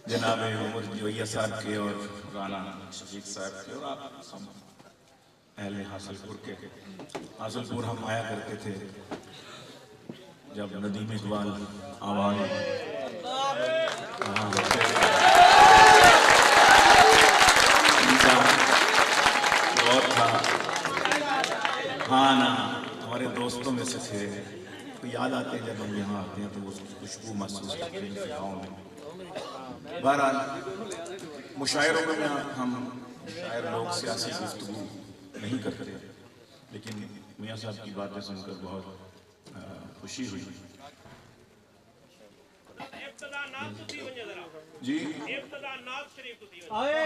جناب عمر جویہ صاحب کے اور رانا شفیق صاحب کے اور آپ سب اہل حاصل پور کے. حاصل پور ہم آیا کرتے تھے جب ندیم اقبال آواز بہت تھا. ہاں نا ہمارے دوستوں میں سے تھے. یاد آتے ہیں جب ہم یہاں آتے ہیں تو وہ خوشبو محسوس کرتے ہیں گاؤں میں. بہرحال مشاعروں میں ہم شاعر لوگ سیاسی گفتگو نہیں کرتے, لیکن میاں صاحب کی باتیں سن کر بہت خوشی ہوئی. جی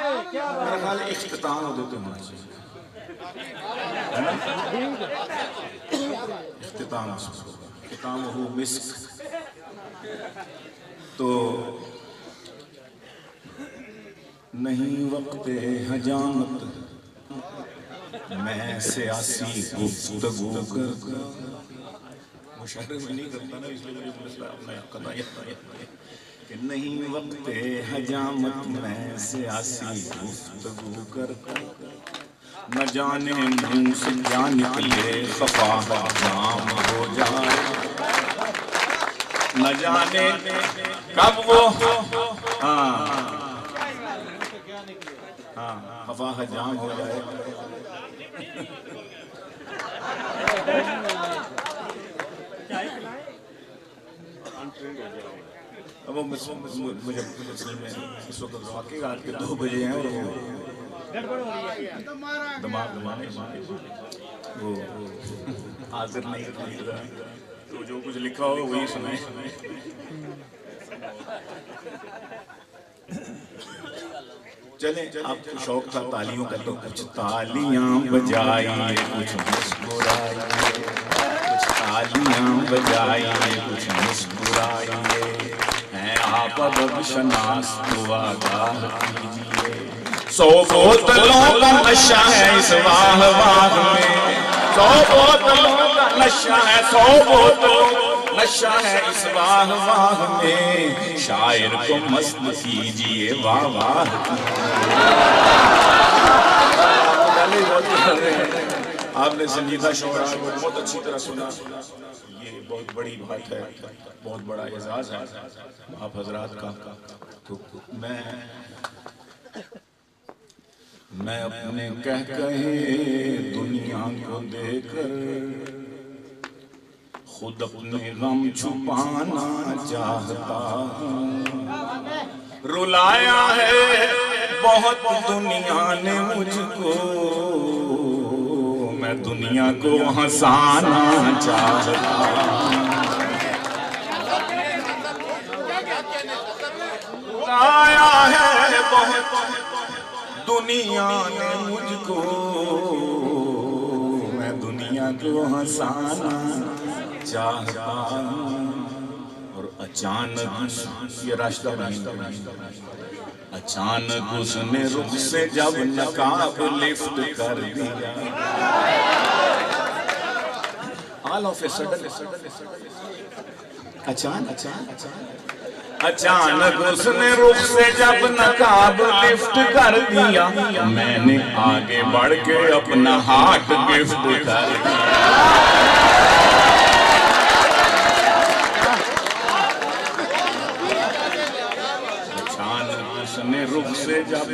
میرا خیال اختتام ہوتے ہونا چاہیے. اختتام ہو مسک. تو نہیں وقت حجامت میں سیاسی گفتگو کرتا. مشاعرے میں نہیں کرتا نا, اس لیے مجھے اپنا قضایا کہ نہیں وقت حجامت میں سیاسی گفتگو کرتا. نہ جانے منہ سے کیا نکلے خفا جام ہو جائے. نہ جانے کب وہ خفا جام ہو جائے. اب مجھے اس وقت واقعی رات کے 2 بجے ہیں اور دماغ وہ حاضر نہیں رہا, تو جو کچھ لکھا ہو وہی سنائیں. چلیں آپ کو شوق تھا تالیوں کا, تو کچھ تالیاں بجائیے, کچھ مسکرائیے, کچھ تالیاں بجائیے, کچھ مسکرائیے. ہیں آپ ادب شناس تو آگاہ کیجیے. 100 بوتلوں کا نشہ ہے اس واہ واہ میں. 100 بوتلوں کا نشہ ہے, 100 بوتلوں نشہ ہے اس واہ واہ میں. شاعر کو مست کیجیے واہ واہ. آپ نے سنجیدہ شعرا کو بہت اچھی طرح سنا. یہ بہت بڑی بات ہے, بہت بڑا اعزاز ہے آپ حضرات کا. تو میں اپنے کہے دنیا کو دے کر خود اپنے غم چھپانا چاہتا ہوں. رلایا ہے بہت دنیا نے مجھ کو, میں دنیا کو ہنسانا چاہتا ہوں. رلایا ہے بہت دنیا نے مجھ کو, میں دنیا کو ہنسانا چاہتا ہوں. اور اچانک یہ راشدہ بنی اچانک اس نے رخ سے جب نقاب لفٹ کر دیا. آل آف اے سڈن اچانک اس نے رخ سے جب نقاب لفٹ کر دیا. میں نے آگے بڑھ کے اپنا ہاتھ گفٹ کر دیا. اچانک اس نے رخ سے جب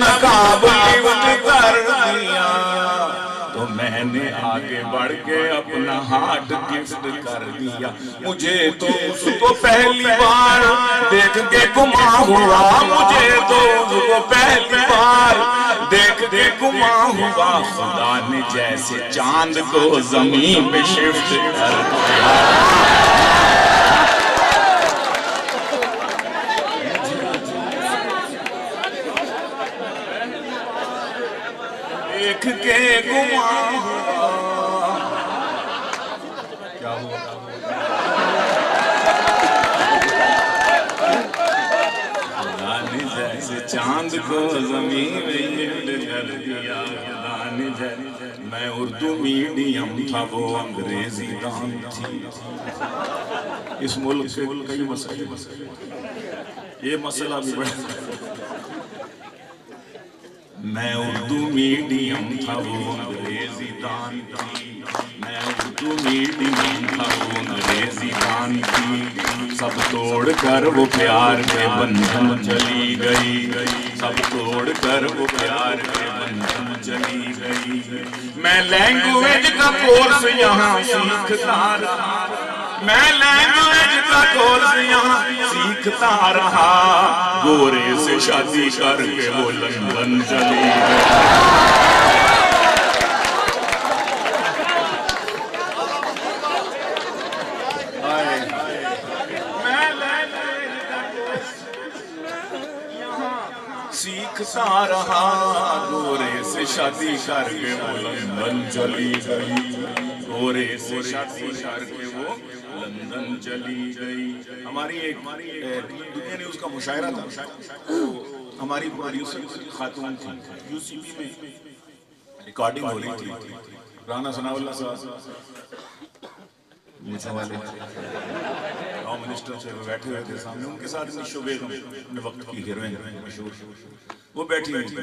نقاب لفٹ کر دیا, تو میں نے آگے بڑھ کے اپنا ہاتھ گفٹ کر دیا. مجھے تو اس کو پہلی بار دیکھ کے گما ہوا, مجھے تو اس کو پہلی بار دیکھ کے گما ہوا. خدا نے جیسے چاند کو زمین پہ شفٹ کر دیا. دیکھ کے گما ہوا. کیا ہوا؟ خدا نے جیسے چاند کو زمین میں لفٹ کر دیا. خدا نے میں اردو میڈیم تھا وہ انگریزی دان تھی. اس ملک سے کئی مسئلے یہ مسئلہ بھی بڑا. میں اردو میڈیم تھا وہ انگریزی دان تھی. میں اردو میڈیم تھا وہ انگریزی دان تھی. سب توڑ کر وہ پیار کے بندھن چلی گئی. سب توڑ کر وہ پیار کے بندھن چلی گئی. میں لینگویج کا کورس یہاں سیکھتا رہا. میں لینگویج کا کورس یہاں سیکھتا رہا. گورے سے شادی کر کے وہ لندن چلی گئی. سیکھتا رہا. گورے سے شادی کر کے وہ لندن چلی گئی. گورے سے شادی کر کے وہ لندن چلی گئی. ہماری ایک دنیا نے اس کا مشاعرہ تھا. ہماری پروڈیوسر خاتون تھی. یو سی بی میں ریکارڈنگ ہو رہی تھی. رانا ثناء اللہ صاحب منسٹر سے بیٹھے ہوئے تھے سامنے. ان کے ساتھ شوبیگ اپنے وقت کی ہیروئن مشہور وہ بیٹھی ہوئی تھی.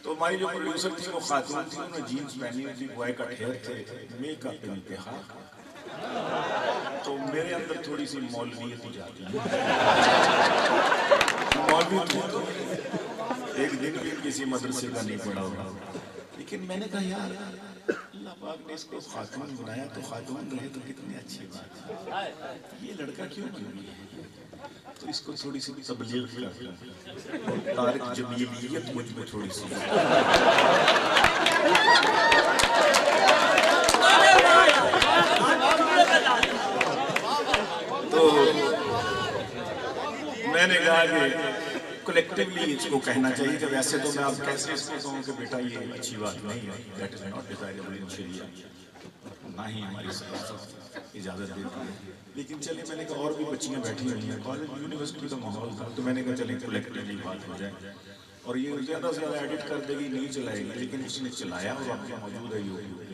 تو ہماری جو پروڈیوسر تھی وہ خاتون تھی. انہوں نے جینز پہنی ہوئی تھی. بوائے کٹ ہیئر تھے. میک اپ انتہا. تو میرے اندر تھوڑی سی مولویت جاتی ہے. مولوی تو ایک دن بھی کسی مدرسے کا نہیں پڑھا ہوگا. لیکن میں نے کہا یار اللہ پاک نے اس کو خاتون بنایا تو خاتون رہے تو کتنی اچھی بات ہے. یہ لڑکا کیوں بن گیا ہے؟ تو اس کو تھوڑی سی تبلیغ کر. طارق جمیلیت مجھ میں تھوڑی سی. تو میں نے کہا کہ کلیکٹیولی اس کو کہنا چاہیے کہ ویسے تو میں آپ کیسے اس کو کہوں کہ بیٹا یہ اچھی بات نہیں ہے. دیٹ از ناٹ ڈیزائربل ان شریعہ. نہ ہی ہماری سیاست اجازت دیتی ہے. لیکن چلے میں نے کہا اور بھی بچیاں بیٹھی ہوئی ہیں. کالج یونیورسٹی کا ماحول تھا تو میں نے کہا چلیں کلیکٹیولی بات ہو جائے. اور یہ زیادہ سے زیادہ ایڈٹ کر دے گی نہیں چلائے گی. لیکن اس نے چلایا اور آپ کا موجود ہے یوٹیوب پہ.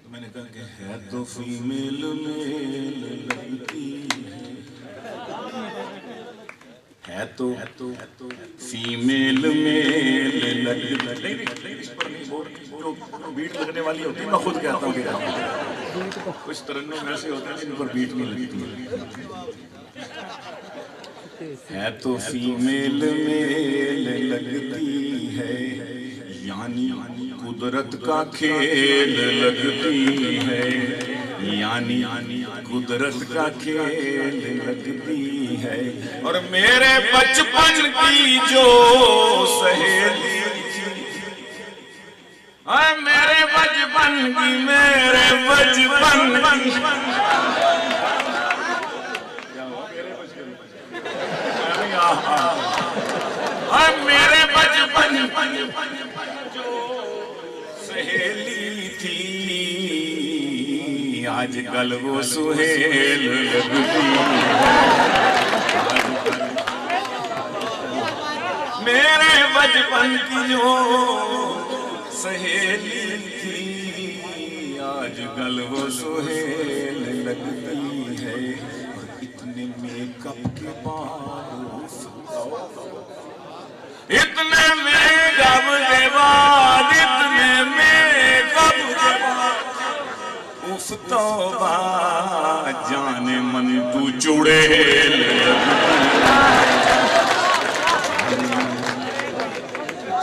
تو میں نے کہا کہ ہے تو فیمیل میل لگتی ہے تو فیمیل میل لگتی. بیٹ لگنے والی ہوتی ہے. میں خود کہتا ہوں کہ کچھ ترنم ایسے ہوتے ہیں جن پر بیٹ نہیں لگتی ہے. تو فیمیل میل لگتی ہے یعنی قدرت کا کھیل لگتی ہے. یعنی قدرت کا کھیل لگتی ہے. اور میرے بچپن کی جو سہیلی میرے بچپن کی میرے بچپن کی میرے بچپن جو سہیلی تھی آج کل وہ سہیل لگتی ہے. میرے بچپن کی جو سہیلی تھی آج کل وہ سہیل لگتی ہے. اور اتنے میک اپ کے بعد اتنے میک اپ کے بعد اتنے میک اپ کے بعد اف توبہ جان من تو چڑیل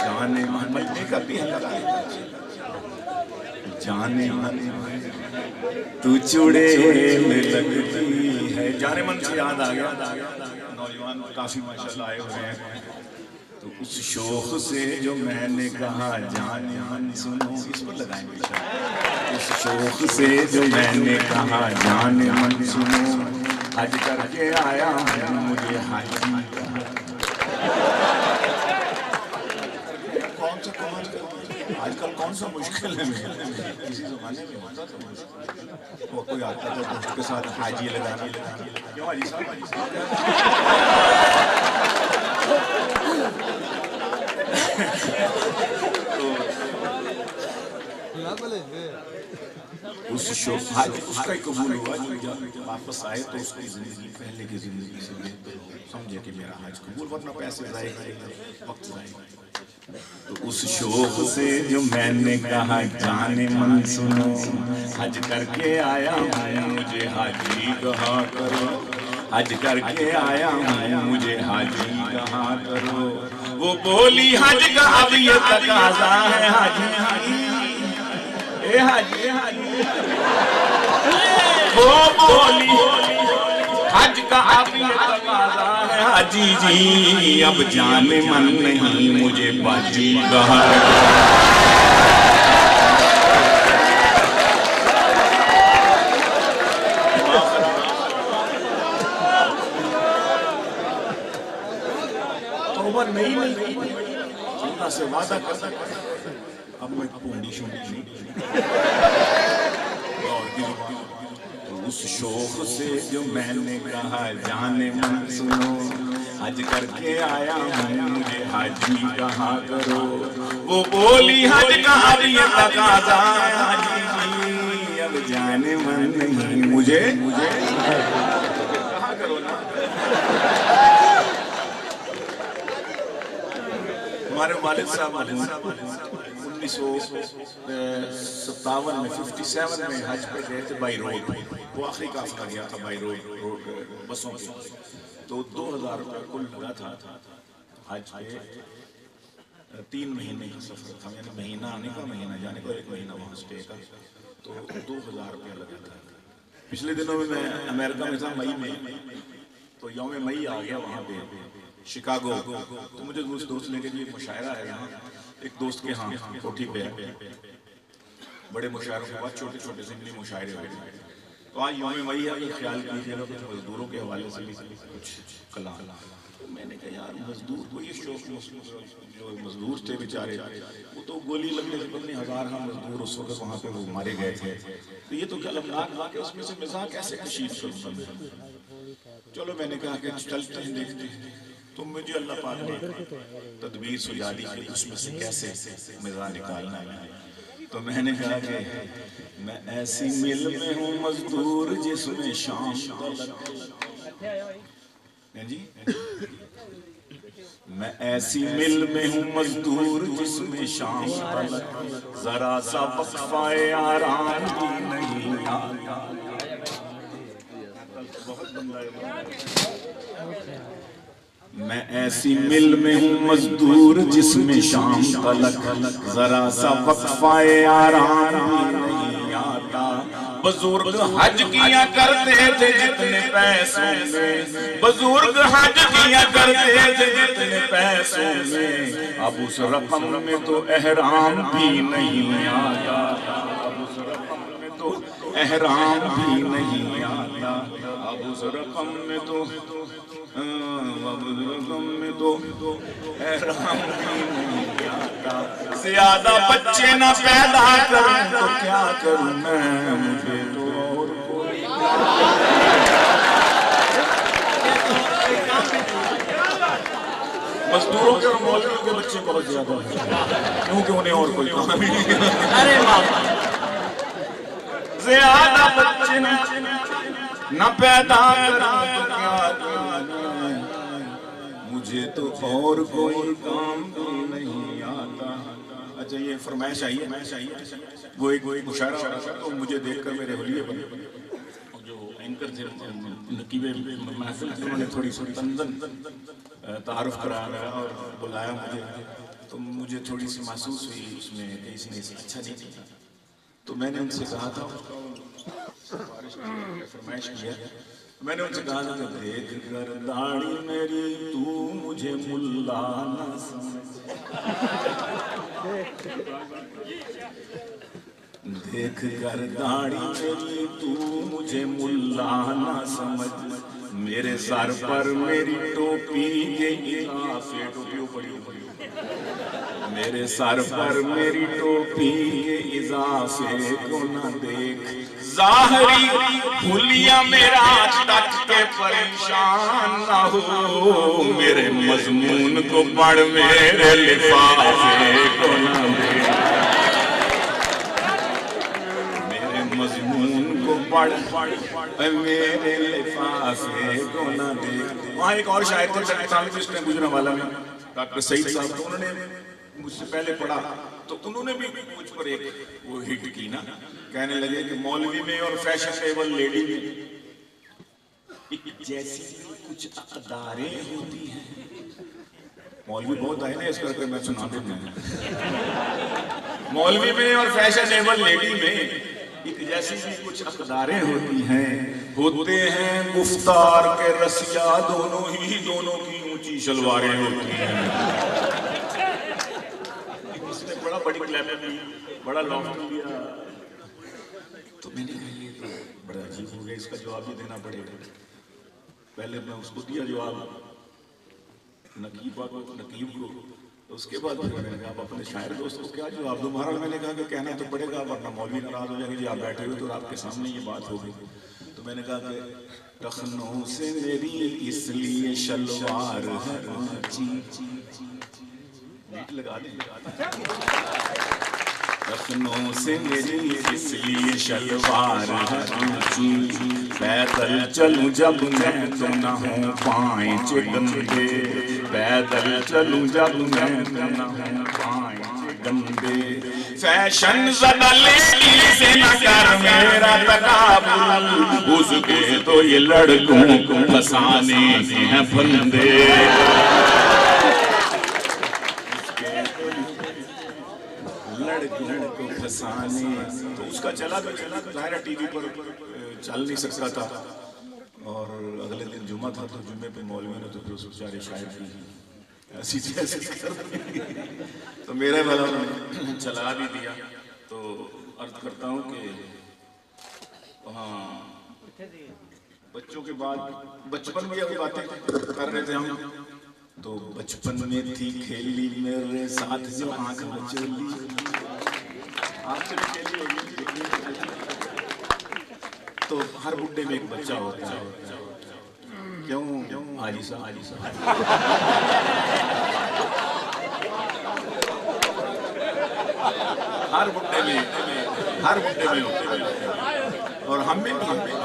جانے من میک اپ بھی جانے من تو چڑیل لگتی ہے. جانے من سے یاد آ گیا نوجوان کافی ماشاءاللہ آئے ہوئے ہیں. تو اس شوق سے جو میں نے کہا جانے من سنو اس کو لگائیں گے. اس شوق سے جو میں نے کہا جانے من سنو حج کر کے آیا ہوں مجھے حاجی کہا. کون سا کمال آج کل کون سا مشکل ہے. کسی زمانے میں ہوتا تھا وہ کوئی آتا تھا دوست کے ساتھ حاجی لگانا. کیوں حاجی صاحب اس شوق حج اس کا ہی قبول ہوا جو جب واپس آئے تو اس کی زندگی پہلے کی زندگی سے بہتر ہو، سمجھے کہ میرا حج قبول، ورنہ پیسے ضائع کرے وقت ضائع۔ تو اس شوق سے جو میں نے کہا جان من سنو، حج کر کے آیا ہوں مجھے حاجی کہا کرو، حج کر کے آیا ہوں مجھے حاجی کہا کرو۔ وہ بولی حج کا اب یہ تقاضا ہے حاجی، اے حاجی وہ بولی حج کا اب یہ تقاضا ہے حاجی جی، اب جان من نہیں مجھے باجی کہا توبہ نہیں اللہ سے وعدہ کر سکتا اب میں پونڈی شونڈی تو اس شوق سے جو میں نے کہا جان من سنو، حج کر کے آیا ہوں مجھے حاجی کہا کرو۔ وہ بولی حج کا اب یہ تقاضا ہے حاجی جی، اب جان من نہیں مجھے کہا کرو نا۔ ہمارے والد صاحب 1957 میں 57 میں حج پہ گئے تھے بائی روڈ، وہ آخری قافلہ گیا تھا بائی روڈ بسوں کی، تو 2000 روپے کل لگا تھا حج پہ، 3 مہینے کا سفر تھا، یعنی مہینہ آنے کا مہینہ جانے کا، 1 مہینہ وہاں سٹے کا، تو 2000 روپے لگا تھا۔ پچھلے دنوں میں امریکہ میں تھا مئی میں، تو یوم مئی آ گیا وہاں پہ شکاگو، تو مجھے دوست لے کے ایک مشاعرہ ہے یہاں، ایک دوست کے ہاں کوٹھی پہ بڑے مشاعروں کے بعد چھوٹے چھوٹے ضمنی مشاعرے ہوئے، تو آج یوم مئی ہے، خیال کیجیے گا کچھ مزدوروں کے حوالے سے بھی کچھ کلام۔ تو میں نے کہا یار مزدور کو یہ شوق، جو مزدور تھے بیچارے وہ تو گولی لگنے سے کتنے ہزار ہم مزدور اس وقت وہاں پہ وہ مارے گئے تھے، تو یہ تو کلمناک بات ہے، اس میں سے مزاح کیسے کشید کروں گا میں؟ چلو میں نے کہا کہ چلتے ہیں دیکھتے ہیں، تو مجھے اللہ پاک نے تدبیر سجا دی کہ اس میں سے کیسے مزاح نکالنا ہے۔ تو میں نے کہا کہ میں ایسی مل میں ہوں مزدور جس میں شام جی، میں ایسی مل میں ہوں مزدور جس میں شام تلک ذرا سا وقفہ آرام بھی نہیں آیا۔ میں ایسی مل میں ہوں مزدور جس میں شام تلک ذرا سا وقفہ آرام بھی نہیں آتا۔ بزرگ حج کیا کرتے تھے جتنے پیسوں میں، بزرگ حج کیا کرتے تھے جتنے پیسوں میں، اب اس رقم میں تو احرام بھی نہیں آیا، اب اس رقم میں تو احرام بھی نہیں آیا، اب اس رقم میں تو احرام بھی نہیں آتا۔ زیادہ بچے نہ پیدا کروں تو کیا کروں میں، مجھے تو اور کوئی مزدوروں کے اور مولویوں کے بچے بہت زیادہ ہیں کیونکہ انہیں اور کوئی کام نہیں۔ زیادہ بچے نہ پیدا کروں تو کیا کروں، مجھے تو اور کوئی کام بھی نہیں آتا۔ اچھا یہ فرمائش آئی ہے، وہ ایک مشاعرہ ہو رہا تھا، تو مجھے دیکھ کر میرے حلیے بنے، جو اینکر تھے نقیب محفل، انہوں نے تھوڑی سی تنزن تعارف کرایا اور بلایا مجھے، تو مجھے تھوڑی سی محسوس ہوئی اس میں کہ اس نے اچھا نہیں کیا، تو میں نے ان سے کہا تھا، فرمائش کیا، میں نے ان سے کہا تھا کہ دیکھ کر داڑھی میری تو مجھے ملا نہ سمجھ، دیکھ کر داڑھی میری تو مجھے ملا نہ سمجھ، میرے سر پر میری ٹوپی کے اضافے، ٹوپیوں پڑی میرے سر پر میری ٹوپی کے اضافے کو نہ دیکھ، ظاہری حلیہ میرا تک کے پریشان نہ ہو، میرے مضمون کو پڑھ میرے لفافے کو نہ دیکھ۔ پڑھ اے میرے لفافے کو نہ دیکھ. وہاں ایک اور شاعر تھے سائنٹسٹ نے گجرا والا میں ڈاکٹر سعید صاحب, تو انہوں نے مجھ سے پہلے پڑھا تو انہوں نے بھی مجھ پر ایک وہ ہٹ کی نا, کہنے لگے کہ مولوی میں اور فیشنیبل لیڈی میں ایک جیسی کچھ اقداریں ہوتی ہیں. مولوی بہت آئے نا اس کر کے میں سنا دیتا ہوں. مولوی میں اور فیشنیبل لیڈی میں ایک جیسی کچھ اقداریں ہوتی ہیں, ہوتے ہیں گفتار کے رسیا دونوں ہی, دونوں کی اونچی شلواریں ہوتی ہیں. اس نے بڑا بڑی کلیپ کی, بڑا لافٹ کیا, تو میں نے کہا یہ تو بڑا عجیب ہو گیا, اس کا جواب بھی دینا پڑے گا. پہلے میں اس کو دیا جواب نقیب کو, اس کے بعد میں نے کہا اب اپنے شاعر دوست کو کیا جواب دوں. بہرحال میں نے کہا کہ کہنا تو پڑے گا ورنہ مولوی ناراض ہو جائیں گے, جی آپ بیٹھے ہوئے تو آپ کے سامنے یہ بات ہوگی. تو میں نے کہا کہ ٹخنوں سے میری اس لیے شلوار ہے آنچی, بیٹ لگا دیں. ٹخنوں سے میری اس لیے شلوار ہے آنچی, پیدل چلوں جب میں تو نہ ہوں پائیں چگندے, پیدل چلوں جب میں تو نہ ہوں پائیں چگندے. فیشن زدہ لیڈی سے نہ کر میرا تقابل, اس کے تو یہ لڑکوں کو پھنسانے ہیں پھندے. لڑکوں کو پھنسانے, تو اس کا چلا ظاہر ٹی وی پر چل نہیں سکتا تھا, اور اگلے دن جمعہ تھا تو جمعے پہ مولوی نے تو پھر اس بیچارے شاعر کی ایسی جیسی کر دی, تو میرے والا چلا بھی دیا. تو عرض کرتا ہوں کہ ہاں بچوں کے بعد بچپن میں یہ باتیں کر رہے تھے ہم, تو بچپن میں تھی کھیلی میرے ساتھ جو آنکھ مچولی, آپ سے بھی کھیلی ہوگی. تو ہر بڈھے میں ایک بچہ ہوتا ہے, کیوں حاجی صاحب ہر بڈھے میں ہوتے ہیں, اور ہم بھی بڈھے ہوتے ہیں,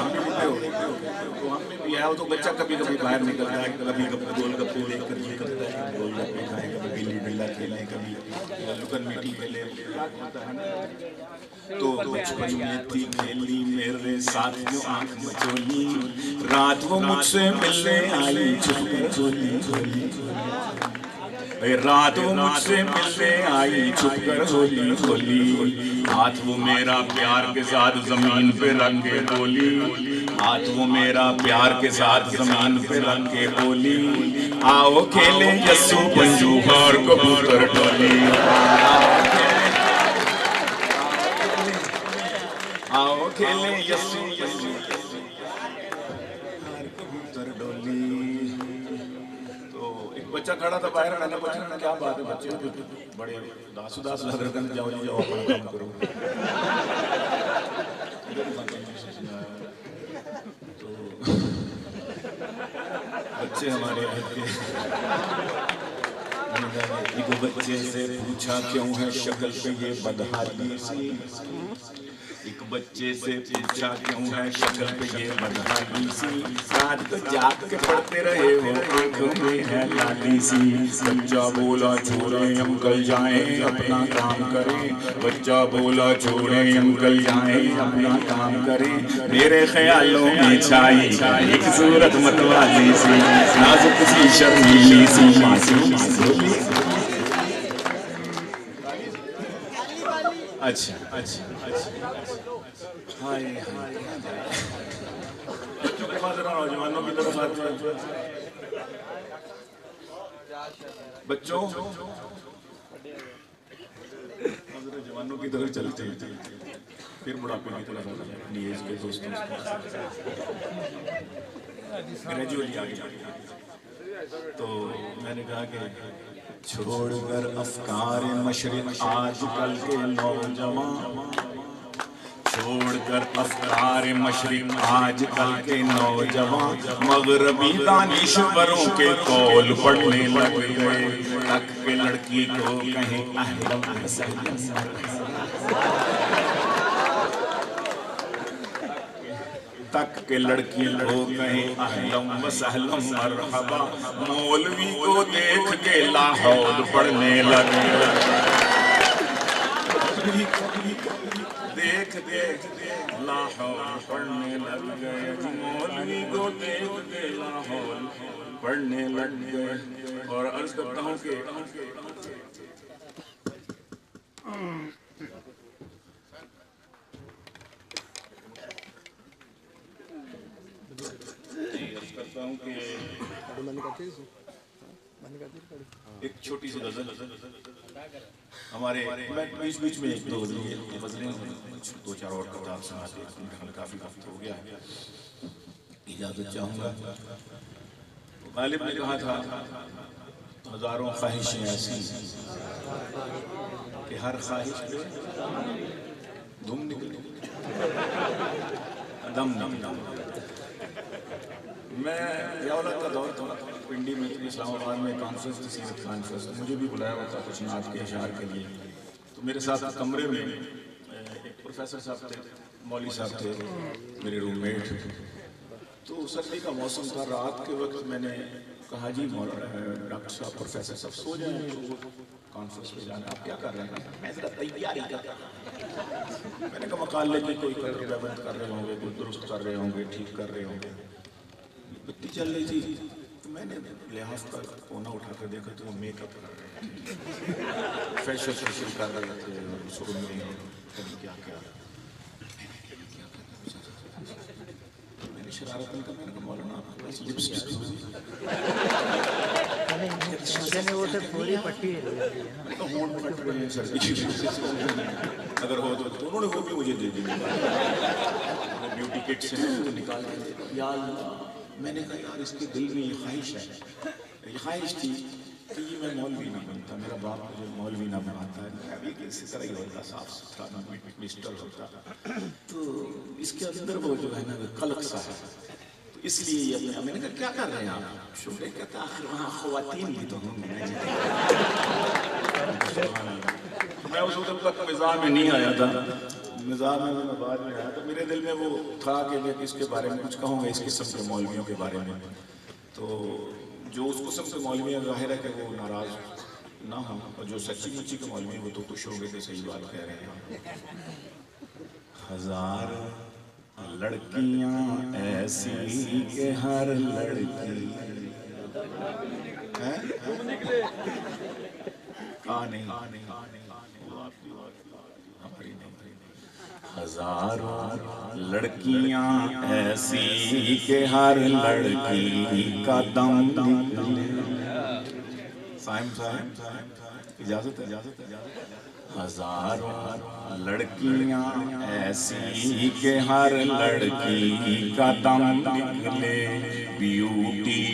تو ہم میں بھی ہے. وہ تو بچہ کبھی کبھی باہر نکلتا ہے, کبھی گول گپے دیکھ کر یہ کرتا ہے کہ گول گپے کھائیں, کبھی گلی ڈنڈا کھیلیں, کبھی لکن میٹی کھیلیں. تو بچپن میں تھی کھیلی میرے ساتھ جو آنکھ مچولی, رات وہ مجھ سے ملنے آئی چھپ کر چولی چولی, رات وہ مجھ سے ملنے آئی چھپ کر چولی چولی. ہاتھ وہ میرا پیار کے ساتھ زمین پہ رکھ کے بولی, ہاتھ وہ میرا پیار کے ساتھ زمین پہ رکھ کے بولی, آؤ کھیلیں یسو پنجو اور کبوتر ڈولی, آؤ کھیلیں یسو کبوتر ڈولی. تو ایک بچہ کھڑا تھا باہر, میں نے پوچھا کیا بات ہے بچے بڑے اداس لگ رہے تھے, جاؤ جاؤ اپنا کام کرو. تو بچے ہمارے ایک بچے سے پوچھا کیوں ہے شکل پہ یہ بدحالی سی, ایک بچے سے پوچھا کیوں ہے شکل پہ یہ بدحالی سی, رات کو جاگ کے پڑھتے رہے ہو آنکھوں میں ہے لالی سی. بچہ بولا چھوڑیں انکل جائیں اپنا کام کریں, بچہ بولا چھوڑیں انکل جائیں اپنا کام کریں, میرے خیالوں میں چھائی ایک صورت متوالی سی, نازک سی شرمیلی سی معصوم سی. اچھا بچوں کے پاس نوجوانوں کی طرف آتے ہیں, بچوں جوانوں کی طرف چلتے ہیں, پھر بڑھاپے کی طرف آتے ہیں اپنی ایج کے دوستوں گریجویٹلی آگے. تو میں نے کہا کہ چھوڑ کر افکار مشرق آج کل کے نوجوان, چھوڑ کر افکار مشرق آج کل کے نوجوان, مغربی دانشوروں کے قول پڑھنے لگ گئے, تک کے لڑکی کو کہیں اہل تک کہ لڑکی کو کہیں اہلم و سہلم مرحبا، مولوی کو دیکھ کے لاحول پڑھنے لگے، دیکھ دیکھ لاحول پڑھنے لگ گئے، مولوی کو دیکھ کے لاحول پڑھنے لگ گئے۔ اور عرض کرتا ہوں کہ ایک چھوٹی سی غزل ہمارے بیچ بیچ میں ایک دو غزلیں دو چار اور کتاب سناتے ہیں، کافی وقت ہو گیا ہے، اجازت چاہوں گا۔ غالب نے کہا تھا ہزاروں خواہشیں ایسی کہ ہر خواہش پہ دم نکلے، دم نکلے۔ میں ریاولت کا دور تھا، پنڈی میں اسلام آباد میں کانفرنس تھی، سیرت کانفرنس، مجھے بھی بلایا ہوا تھا کچھ نعت کے اشعار کے لیے۔ تو میرے ساتھ کمرے میں ایک پروفیسر صاحب تھے، مولوی صاحب تھے، میرے روم میٹ۔ تو سردی کا موسم تھا، رات کے وقت میں نے کہا جی ڈاکٹر صاحب پروفیسر صاحب سو جائیں، کانفرنس میں جانا، آپ کیا کر رہے ہیں؟ میں ذرا تیاری کر رہا ہوں۔ میں نے کہا مقالے کی کوئی بند کر رہے ہوں گے، کوئی درست کر رہے ہوں گے، ٹھیک کر رہے ہوں گے۔ بتی چل رہی تھی تو میں نے لحاظ کا کونا اٹھا کر دیکھا تو وہ میک اپ کر رہے تھے، فیشل کر رہے تھے، سر میں کیا کیا۔ میں نے شرارت میں کہا مولانا آپ کے پاس لپسٹک ہوگی؟ اگر ہو تو انہوں نے وہ بھی مجھے دے دی، بیوٹی کٹ سے نکال کے۔ یا اللہ، میں نے کہا یار اس کے دل میں یہ خواہش ہے، یہ خواہش تھی کہ یہ میں مولوی نہ بنتا، میرا باپ مجھے مولوی نہ بناتا ہے، میں ابھی اسی طرح ہی ہوتا، صاف ستھرا مسٹر ہوتا۔ تو اس کے اندر وہ جو ہے نا قلق سا ہے، تو اس لیے یہ میں نے کہا کیا کر رہے ہیں آپ؟ شکر کہتا آخر وہاں خواتین بھی تو ہوں گے۔ میں اس وقت تک مزاح میں نہیں آیا تھا، مزاح میں بعد میں آیا تو میرے دل میں وہ تھا کہ میں اس کے بارے میں کچھ کہوں گا، اس قسم کے مولویوں کے بارے میں۔ تو جو اس قسم کے مولوی ہیں ظاہر ہے کہ وہ ناراض نہ ہوں، اور جو سچی مچی کے مولوی ہیں وہ تو خوش ہو گئے کہ صحیح بات کہہ رہے ہیں۔ ہزار لڑکیاں ایسی کہ ہر لڑکی ہزاروں لڑکیاں ایسی کہ ہر لڑکی کا دم نکلے۔ اجازت ہے؟ ہزاروں لڑکیاں ایسی کہ ہر لڑکی کا دم نکلے، بیوٹی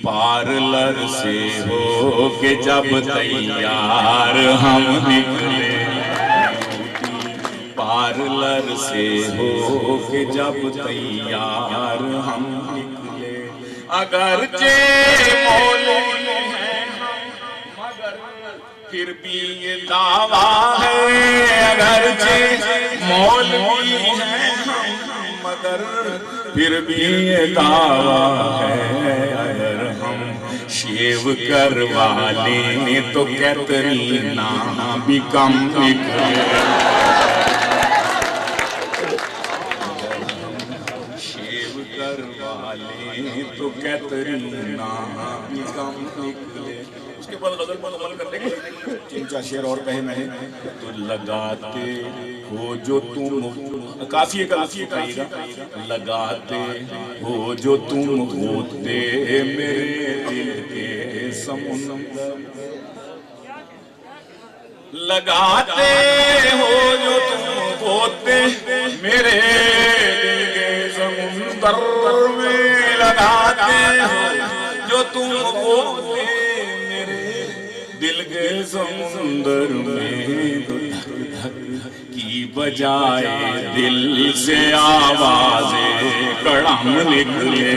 پارلر سے ہو کہ جب تیار ہم نکلے، پارلر سے ہو کہ جب تیار ہم نکلے، اگرچہ مولوی ہیں مگر پھر بھی یہ دعویٰ ہے، اگرچہ مولوی ہیں مگر پھر بھی یہ دعویٰ ہے، اگر ہم شیو کروا لیں تو کیترینا بھی کم نکلے، تو کیترینا بھی کم نکلے۔ اس کے بعد غزل پر عمل کرنے کے تین چار شعر اور کہے میں تو لگاتے ہو جو تم، کافی کہیے گا، لگاتے ہو جو تم ہوتے میرے دل کے سمندر، لگاتے ہو جو تم ہوتے میرے دل کے سمندر میں، لگاتے ہو جو تم ہوتے میرے دل کے سمندر میں، تو دھک دھک کی بجائے دل سے آوازیں کڑم نکلے،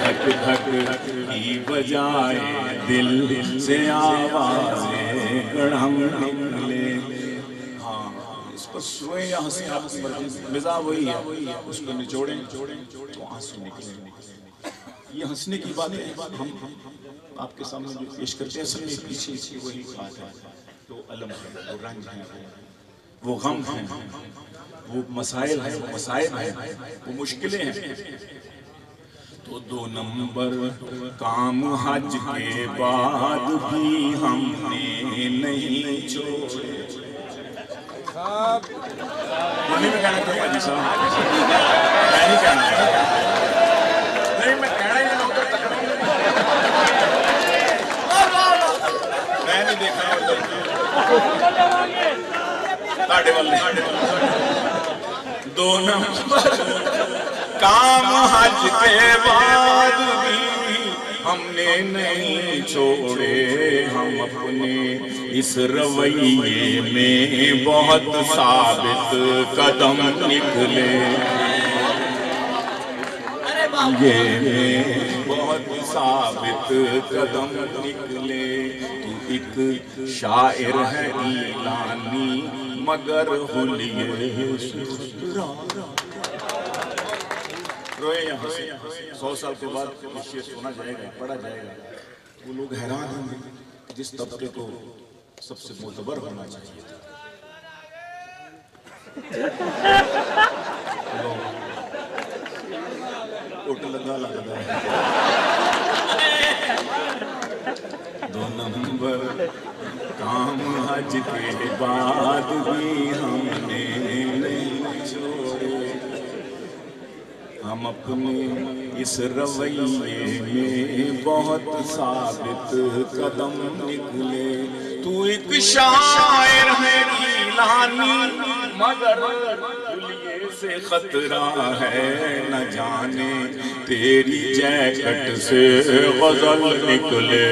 دھک دھک کی بجائے دل سے آوازیں کڑم نکلے۔ ہاں اس بس روئیں یا ہنسیں آپ کی مرضی، مزاح وہی ہے، اس کو نچوڑیں تو آنسو نکلیں۔ یہ ہنسنے کی بات ہے، ہم آپ کے سامنے جو پیش کرتے ہیں اصل میں پیچھے وہی بات ہے، وہ علم ہے، وہ رنج ہے، وہ غم ہیں، وہ مسائل ہیں، وہ مسائل ہیں، وہ مشکلیں ہیں۔ تو 2 نمبر کام حج کے بعد بھی ہم نے نہیں چھوڑے۔ وہ نہیں میں کہنا چاہوں گا جی صاحب، میں نہیں کہنا چاہوں گا، نہیں میں کہنا ہی نہیں ہوتا تکرار میں نہیں دیکھا تاڑے والے 2 نمبر کام حج کے بعد بھی ہم نے نہیں چھوڑے، ہم اپنے اس رویے میں بہت ثابت قدم نکلے، یہ میں بہت ثابت قدم نکلے۔ تو ایک شاعر ہے اعلانی مگر حلیے روئے یا ہنسیں، 100 سال کے بعد یہ شعر سنا جائے گا، پڑھا جائے گا، وہ لوگ حیران ہوں گے جس طبقے کو سب سے معتبر ہونا چاہیے تھا اوٹ لگا لگا 2 نمبر کام حج کے بعد بھی ہم نے نہیں چھوڑے، ہم اپنے اس رویے میں بہت ثابت قدم نکلے۔ تو ایک شاعر ہے اعلانی مگر حلیے سے خطرہ ہے، نہ جانے تیری جیکٹ سے غزل نکلے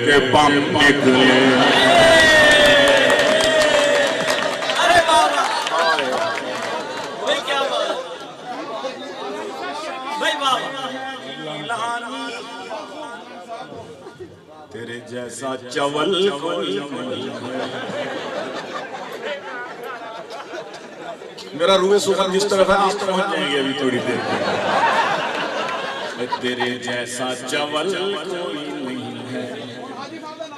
کہ بم نکلے۔ تیرے جیسا چول کوئی نہیں ہے، میرا روح سخن جس طرف ہے آپ پہنچ جائیں گے ابھی تھوڑی دیر میں۔ تیرے جیسا چول کوئی نہیں ہے،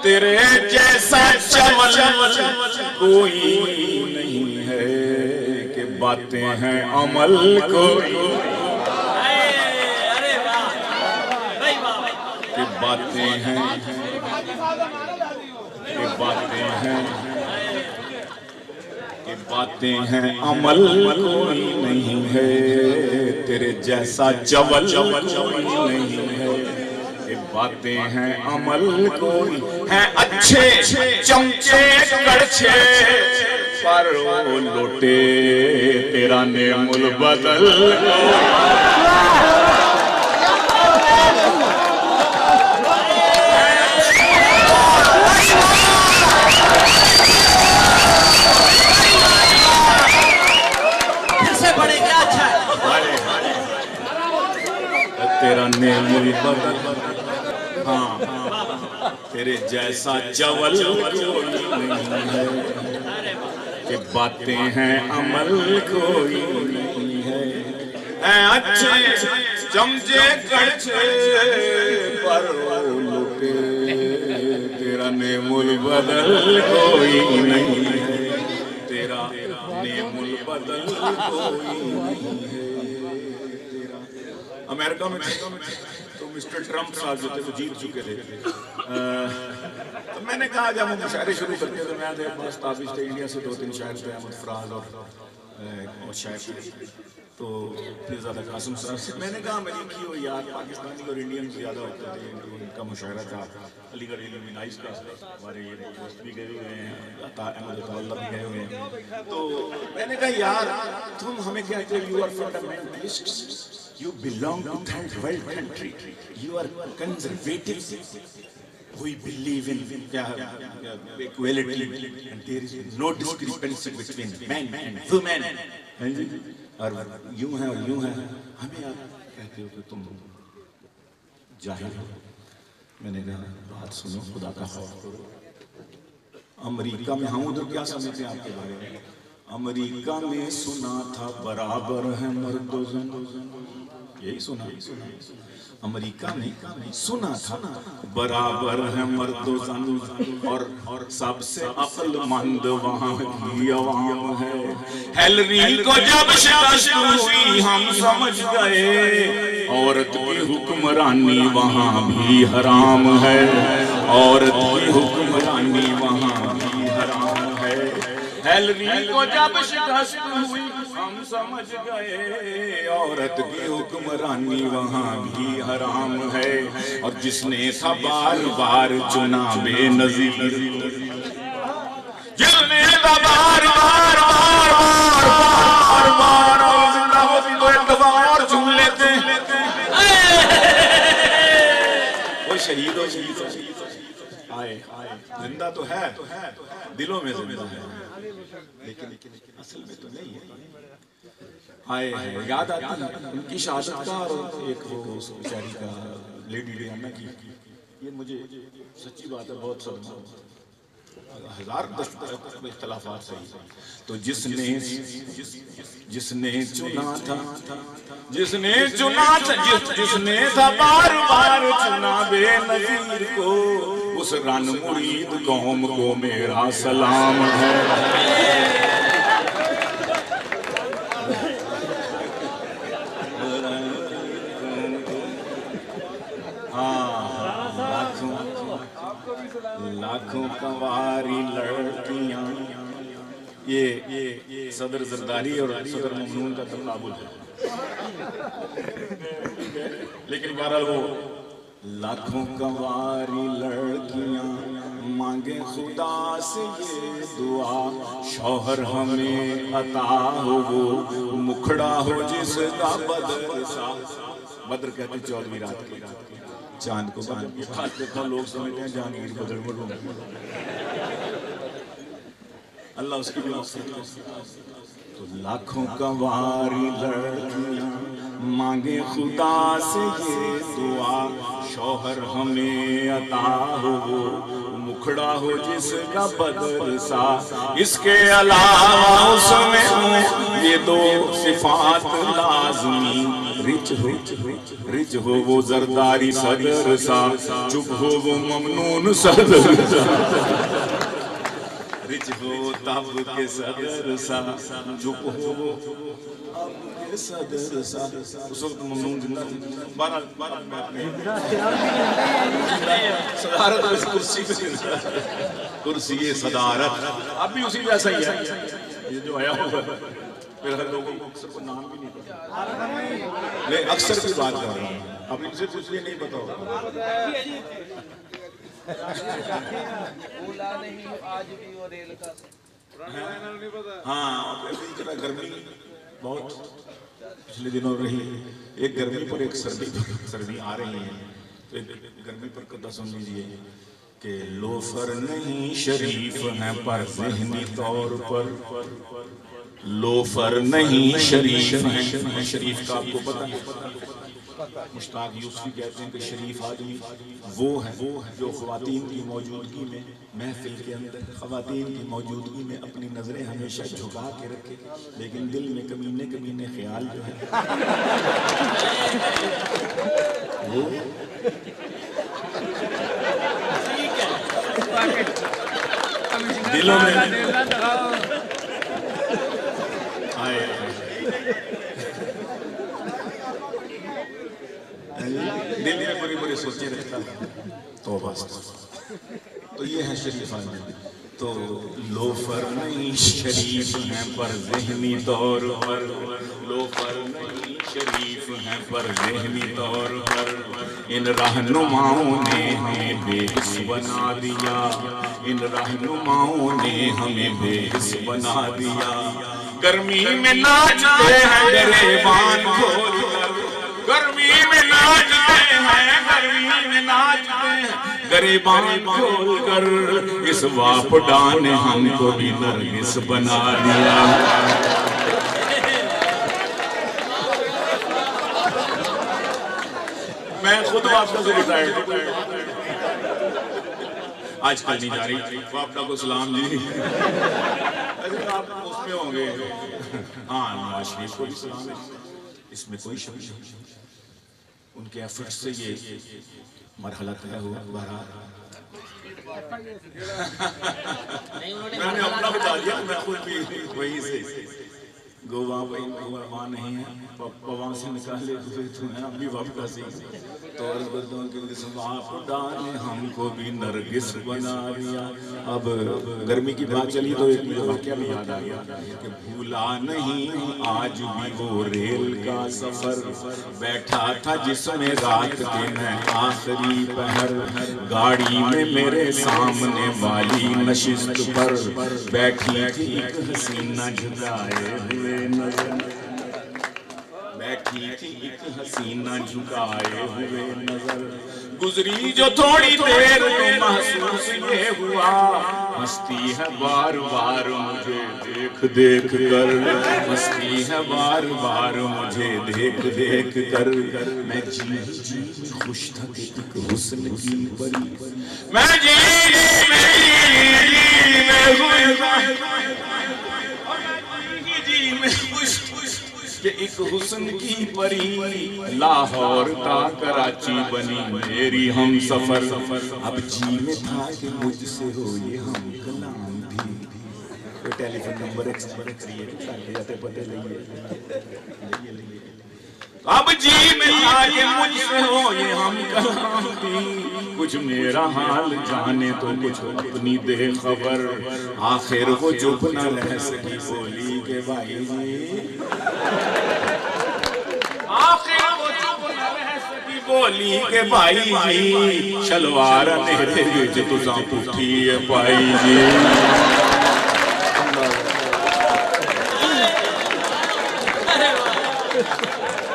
تیرے جیسا چول کوئی نہیں ہے، کہ باتیں ہیں عمل کوئی، کہ باتیں ہیں، کہ باتیں ہیں، کہ باتیں ہیں عمل کوئی نہیں ہے، تیرے جیسا چول کوئی نہیں ہے، کہ باتیں ہیں عمل کوئی ہیں، اچھے چمچے کڑچھے پر وہ لوٹے تیرا نعم البدل تیرا نعم البدل، ہاں تیرے جیسا چول کوئی نہیں ہے، کہ باتیں ہیں عمل کوئی نہیں ہے، اچھے چمچے کڑچے پر لوٹے تیرا نعم البدل کوئی نہیں ہے، تیرا نعم البدل کوئی نہیں ہے۔ امریکہ میں تو مسٹر ٹرمپ صاحب جو تھے وہ جیت چکے تھے، تو میں نے کہا جب ہم مشاعرے شروع کرتے تو میں میرے پاس تابش تھے، انڈیا سے 2-3 شاعر تھے، احمد فراز اور شاعر تھے، تو پیرزادہ قاسم صاحب سے میں نے کہا امریکی ہو یار، پاکستانی اور انڈین زیادہ ہوتے تھے، ان کا مشاعرہ تھا علی گڑھ الومنائز کا، ہمارے یہ دوست بھی گئے ہوئے ہیں، احمد اللہ بھی گئے ہوئے ہیں، تو میں نے کہا یار تم ہمیں کہتے ہو you are fundamentalists, you belong to third world country, you are conservative, we believe in equality and there is no discrepancy between men and women، اور یوں ہے اور یوں ہے، ہمیں آپ کہتے ہو کہ تم جاہل ہو۔ میں نے کہا بات سنو، خدا کا خوف کرو، امریکہ میں ہم ادھر کیا سمجھتے ہیں آپ کے بارے میں؟ امریکہ میں سنا تھا برابر ہے مرد و زن، یہی سنا، امریکہ میں سنا تھا برابر ہے مرد و زن، اور سب سے عقل مند وہاں کی عوام ہے۔ ہیلری کو جب شکست ہوئی ہم سمجھ گئے عورت کی حکمرانی وہاں بھی حرام ہے، عورت کی حکمرانی وہاں بھی حرام ہے۔ ہیلری کو جب شکست ہوئی ہم سمجھ گئے عورت کی حکمرانی وہاں بھی حرام ہے، اور جس نے تھا بار بار چنا بے نظیر، جس نے تھا بار بار زندہ ہوتی تو ایک دفعہ اور چن لیتے، وہ شہید ہو آئے، زندہ تو ہے دلوں میں زندہ ہے لیکن اصل میں تو نہیں ہے۔ آئے یاد آتی ہے ان کی شہادت کا، اور ایک وہ اس بیچاری کا لیڈی ڈیانا کی، یہ مجھے سچی بات ہے بہت صدمہ، ہزار اختلافات صحیح، تو جس نے چنا تھا جس نے تھا بار بار چنا بے نظیر کو، اس رن مرید قوم کو میرا سلام ہے۔ لاکھوں کنواری لڑکیاں، یہ صدر زرداری اور صدر ممنون کا تقابل ہے، لیکن بہرحال وہ لاکھوں کنواری لڑکیاں مانگے خدا سے یہ دعا، شوہر ہمیں عطا ہو وہ مکھڑا ہو جس کا بدر سا۔ بدر کہتے 14ویں رات کی، چاند کو باندھ کے دیکھا لوگ سمجھتے ہیں جہانگیر بدر بڑھوں، اللہ اس کی بھی مقصد ہے۔ تو لاکھوں کنواری لڑکیاں مانگے خدا سے یہ دعا، شوہر ہمیں عطا ہو وہ مکھڑا ہو جس کا بدر سا۔ اس کے علاوہ اس میں یہ دو صفات لازمی، رچ ہو وہ زرداری صدر سا، چپ ہو وہ ممنون صدر سا، رچ ہو تب کے صدر سا، چپ ہو وہ اب کے صدر سا۔ اس وقت ممنون زندہ تھی، بارہ صدارت اس کرسی پہ، کرسی صدارت اب بھی اسی جیسا ہی ہے، یہ جو آیا ہوگا پھر ہر لوگوں کو اکثر کو نام بھی نہیں پتا، میں اکثر کی بات کر رہا ہوں، اب ان سے کچھ بھی نہیں پتا ہوگا۔ ہاں گرمی بہت پچھلے دنوں رہی، ایک گرمی پر ایک سردی آ رہی ہے، تو ایک گرمی پر قطعہ سن لیجئے کہ لوفر نہیں شریف ہیں پر ذہنی طور پر، لوفر نہیں شریف ہیں، شریف کا آپ کو پتہ ہے، مشتاق یوسفی کہتے ہیں کہ شریف آدمی وہ ہے جو خواتین کی موجودگی میں، محفل کے اندر خواتین کی موجودگی میں اپنی نظریں ہمیشہ جھکا کے رکھے، لیکن دل میں کمینے خیال جو ہے وہ دلوں میں آئے دل میں بڑی سوچیں رکھتا ہے، تو یہ ہے شریف آدمی۔ تو لوفر نہیں شریف ہیں پر ذہنی طور پر، لوفر نہیں شریف ہیں پر ذہنی طور پر، ان رہنماؤں نے ہمیں بے حس بنا دیا، ان رہنماؤں نے ہمیں بے حس بنا دیا۔ گرمی میں ناچتے ہیں گریبان کھول کر، گرمی میں ناچتے ہیں، گرمی میں ناچتے ہیں گریبان کھول کر، اس واپڈا نے ہم کو بھی نرگس بنا دیا۔ میں خود واپڈا سے ریٹائرڈ، آج کل نہیں جا رہی، واپڈا کو سلام جی، ویسے آپ اس میں ہوں گے ہاں نواز شریف کو بھی سلام ہے، اس میں کوئی شک نہیں، ان کے ایفرٹ سے یہ مرحلہ طے ہوا۔ میں نے اپنا بتا دیا، میں خود بھی وہیں سے گوا وہاں نہیں ہے، وہاں سے نکالے ہوئے تو میں اب بھی واپس ہی تو عرض کرتا ہوں کہ خدا نے ہم کو بھی نرگس بنا دیا۔ اب گرمی کی بات چلی تو ایک مجھے واقعہ بھی یاد آ گیا کہ بھولا نہیں آج بھی وہ ریل کا سفر، بیٹھا تھا جس میں رات کے میں آخری پہر، گاڑی میں میرے سامنے والی نشست پر بیٹھی تھی ایک حسینہ جھکائے ہوئے نظر، بیٹھی تھی ایک حسینہ جھکائے ہوئے نظر، گزری جو تھوڑی دیر تو محسوس یہ ہوا مستی ہے بار بار مجھے دیکھ دیکھ کر، مستی ہے بار بار مجھے دیکھ دیکھ کر، میں جی خوش تھا کہ ایک حسن کی پری، میں جی میں خوش کہ ایک حسن کی پری لاہور تا کراچی بنی میری ہم سفر، اب جی میں تھا کہ مجھ سے ہو یہ ہم کلام بھی، کوئی ٹیلی فون نمبر ایکسپیکٹ کریے جاتے پتے لئیے، اب جی میں تھا کہ مجھ سے ہو یہ ہم کلام بھی، کچھ میرا حال جانے تو کچھ اپنی دے خبر، آخر وہ چپ نہ رہ سکی بولی کہ بھائی جی، آخر وہ چپ نہ رہ سکی بولی کہ بھائی جی، شلوار میرے وچ تساں پٹھی ہے پائی جی،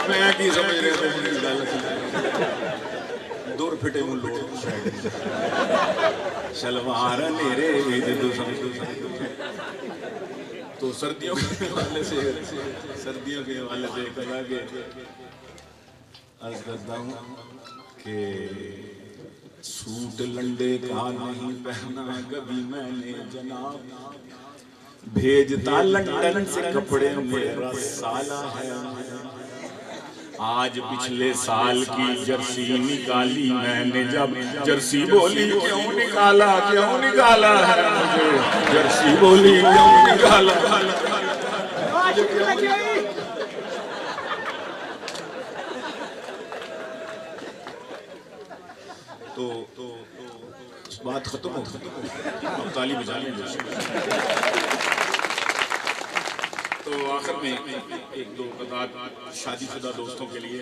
میں کی سمجھ رہے تھے میری گل دور پھٹے مون لوگ شلوار میرے وچ تو سردیوں کے حوالے سے کہا کہ عرض کرتا ہوں کہ سوٹ لنڈے کا نہیں پہنا کبھی میں نے جناب، بھیجتا لندن سے کپڑے میرا سالہ ہے، آج پچھلے سال کی جرسی نکالی میں نے جب، جرسی بولی کیوں نکالا ہے مجھے، جرسی بولی کیوں نکالا تو بات ختم ہو اب تالی بجا لیں تو آخر میں ایک دو قطعات شادی شدہ دوستوں کے لیے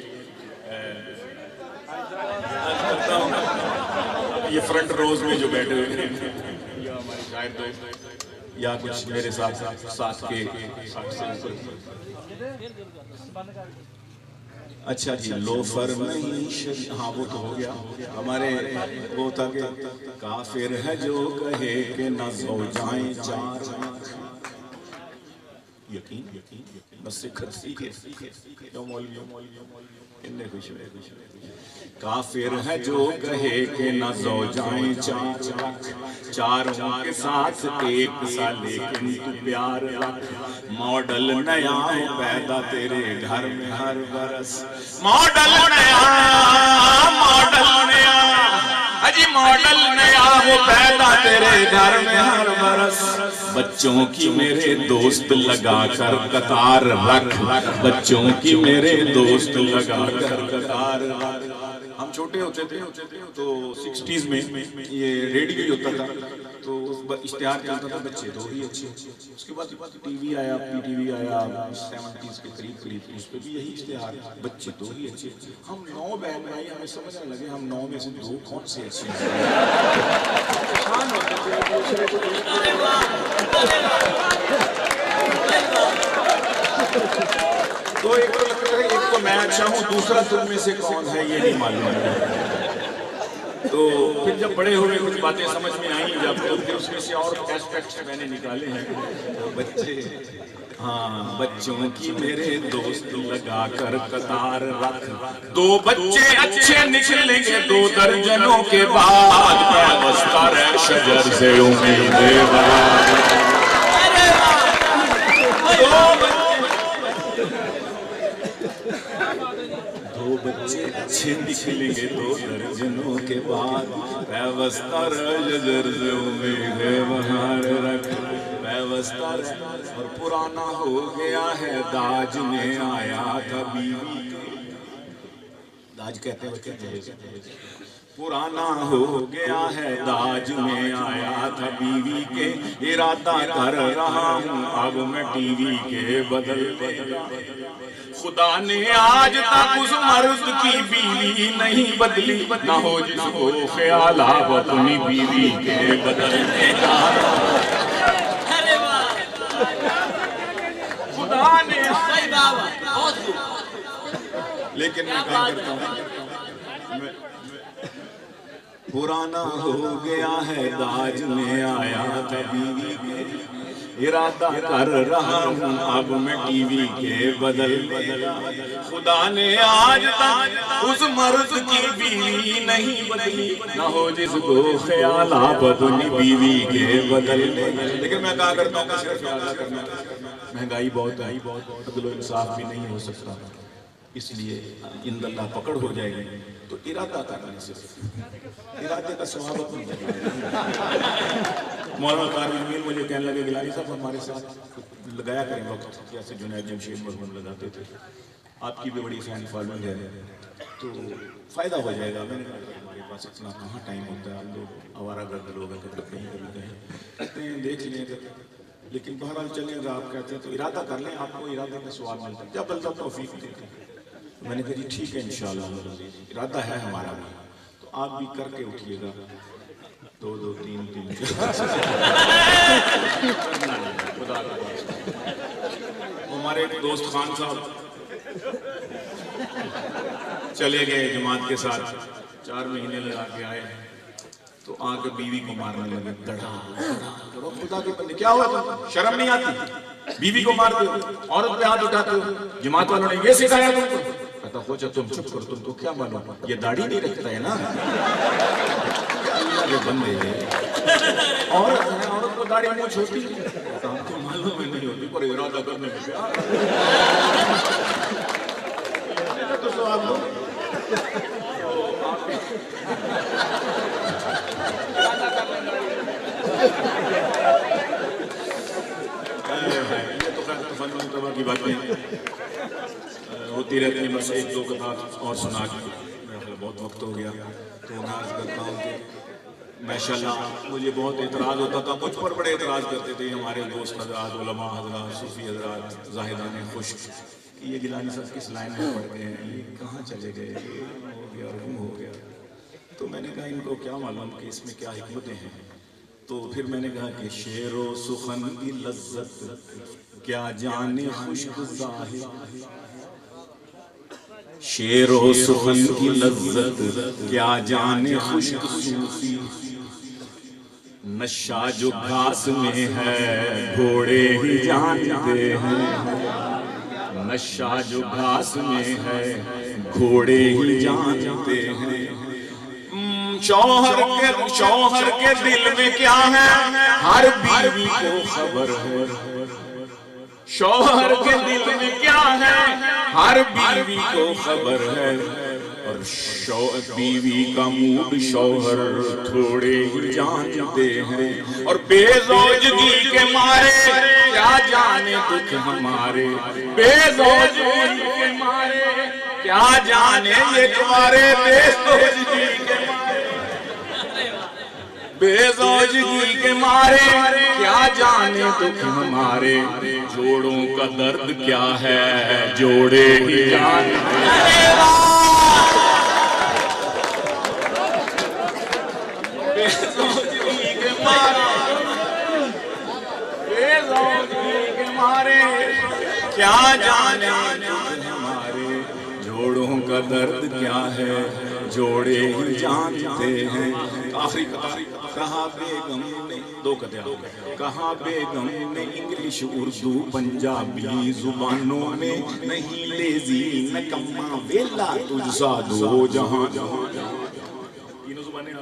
یہ فرنٹ روز میں جو بیٹھے ہوئے ہیں یا ہمارے شاید دوست یا کچھ میرے ساتھ کے اچھا جی لوفر نہیں ہاں وہ تو ہو گیا ہمارے وہ تھا کہ کافر ہے جو کہے کہ نہ زوجائیں چار یقین بس سے کھرسی یو مولوی انہیں خوش ہوئے کافر ہے جو کہے کہ نہ زوجائیں چار چاروں کے ساتھ ایک سا لیکن تو پیار رکھ ماڈل نیا پیدا تیرے گھر میں ہر برس ماڈل نیا اجی ماڈل نیا وہ پیدا تیرے گھر میں ہر برس بچوں کی میرے دوست لگا کر قطار رکھ بچوں کی میرے دوست لگا کر قطار رکھ ہم چھوٹے ہوتے تھے تو 60s میں یہ ریڈیو ہوتا تھا تو اشتہار چلتا تھا بچے دو ہی اچھے اس کے بعد ٹی وی آیا پی ٹی وی آیا 70s کے قریب اس پہ بھی یہی اشتہار بچے دو ہی اچھے ہم 9 بہن بھائی ہمیں سمجھنے لگے ہم 9 میں سے 2 کون سے اچھے تو ایک تو لگتا ہے ایک تو میں اچھا ہوں دوسرا تم میں سے کون ہے یہ نہیں معلوم ہے تو پھر جب بڑے ہوئے کچھ باتیں سمجھ میں آئیں جب پھر اس میں سے اور ایسپیکٹس میں نے نکالے ہیں بچے ہاں بچوں کی میرے دوست لگا کر قطار رکھ 2 بچے اچھے نکلیں گے 2 درجنوں کے بعد پیوستہ رہ شجر سے امید دو بچے اچھے نکلیں گے 2 درجنوں کے بعد پیوستہ رجر سے امید ہے بہار رکھ پیوستہ اور پرانا ہو گیا ہے داج میں آیا تھا بیوی داج کہتے ہیں پرانا ہو گیا ہے داج میں آیا تھا بیوی کے ارادہ کر رہا ہوں اب میں ٹی وی کے بدل خدا نے آج تک اس مرد کی بیوی نہیں بدلی نہ ہو جس کو خیال آپ اپنی بیوی کے بدلنے کا خدا نے لیکن میں کہا کرتا ہوں پرانا ہو گیا ہے داج میں آیا تھا بیوی کے ارادہ کر رہا ہوں اب میں ٹی وی کے بدل خدا نے آج تک اس مرد کی بیوی نہیں بدلی نہ ہو جس کو خیال آپ اپنی بیوی کے بدل لیکن میں کہا کرتا ہوں صرف خیال کرنا مہنگائی بہت آئی عدل و انصاف بھی نہیں ہو سکتا اس لیے اند اللہ پکڑ ہو جائے گی تو ارادہ کرنا صرف ارادے کا ثواب اپنی جگہ مولانا قاری امین مجھے کہنے لگے گیلانی صاحب ہمارے ساتھ لگایا کریں وقت جیسے جنید جمشید مرحوم لگاتے تھے آپ کی بھی بڑی فین فالوئنگ ہے تو فائدہ ہو جائے گا میں نے کہا ہمارے پاس اتنا کہاں ٹائم ہوتا ہے ہم لوگ آوارہ گرد لوگ ہیں کبھی کہیں کبھی کہیں کہتے ہیں دیکھ لیں گے لیکن بہرحال چلیں گا آپ کہتے ہیں تو ارادہ کر لیں آپ کو ارادے کا ثواب ملتا ہے جب اللہ توفیق دیتے ہیں میں نے کہا جی ٹھیک ہے انشاءاللہ ارادہ ہے ہمارا بھی تو آپ بھی کر کے اٹھیے گا 2 2 3 3 ہمارے ایک دوست خان صاحب چلے گئے جماعت کے ساتھ 4 مہینے لگا کے آئے تو آ کے بیوی کو مارنے لگے دڑا خدا کے بندے کیا ہوا تم شرم نہیں آتی بیوی کو مارتے ہو عورت پہ ہاتھ اٹھاتے ہو جماعت والوں نے یہ سکھایا تم کو کہتا خوچا تم چپ کر تم کو کیا معلوم یہ داڑھی نہیں رکھتا ہے نا یہ بندے عورت کو داڑھی منہ چھوٹی ہم کو معلوم نہیں ہوتی پر ارادہ کرنے میں تو سوال دو یہ تو فن منتبہ کی باتیں ہوتی رہتی ہیں بس 1 2 کتاب اور سنا کے بہت وقت ہو گیا تو میں عرض کرتا ہوں کہ ماشاءاللہ مجھے بہت اعتراض ہوتا تھا مجھ پر بڑے اعتراض کرتے تھے ہمارے دوست حضرات علماء حضرات صوفی حضرات زاہدان خشک کہ یہ گیلانی صاحب کس لائن میں پڑھ گئے ہیں یہ کہاں چلے گئے یہ ہو گیا اور ہو گیا تو میں نے کہا ان کو کیا معلوم کہ اس میں کیا حکمتیں ہیں تو پھر میں نے کہا کہ شعر و سخن کی لذت کیا جانے خشک ظاہر شعر و سخن کی لذت کیا جانے خشک صوفی نشہ جو گھاس میں ہے گھوڑے ہی جانتے ہیں نشہ جو گھاس میں ہے گھوڑے ہی جانتے ہیں شوہر کے دل میں کیا ہے ہر بیوی کو خبر ہے شوہر کے دل میں کیا ہے ہر بیوی کو خبر ہے اور بیوی کا موڈ شوہر تھوڑے ہی جانتے ہیں اور بے زوجگی کے مارے کیا جانے دکھ ہمارے بے زوجگی کے مارے کیا جانے یہ تمہارے بے زوجگی کے بے زوجگی کے مارے کیا جانے دکھ ہمارے جوڑوں کا درد کیا ہے جوڑے ہی جانتے بے زوجگی کے مارے بے زوجگی کے مارے کیا جانے ہمارے جوڑوں کا درد کیا ہے جوڑے ہی جانتے ہیں آخری کہا بیگم نے 2 قطعہ کہا بیگم نے انگلش اردو پنجابی زبانوں میں نہیں لیزی نکمہ ویلا تجھ سا دو جہاں تینوں زبانیں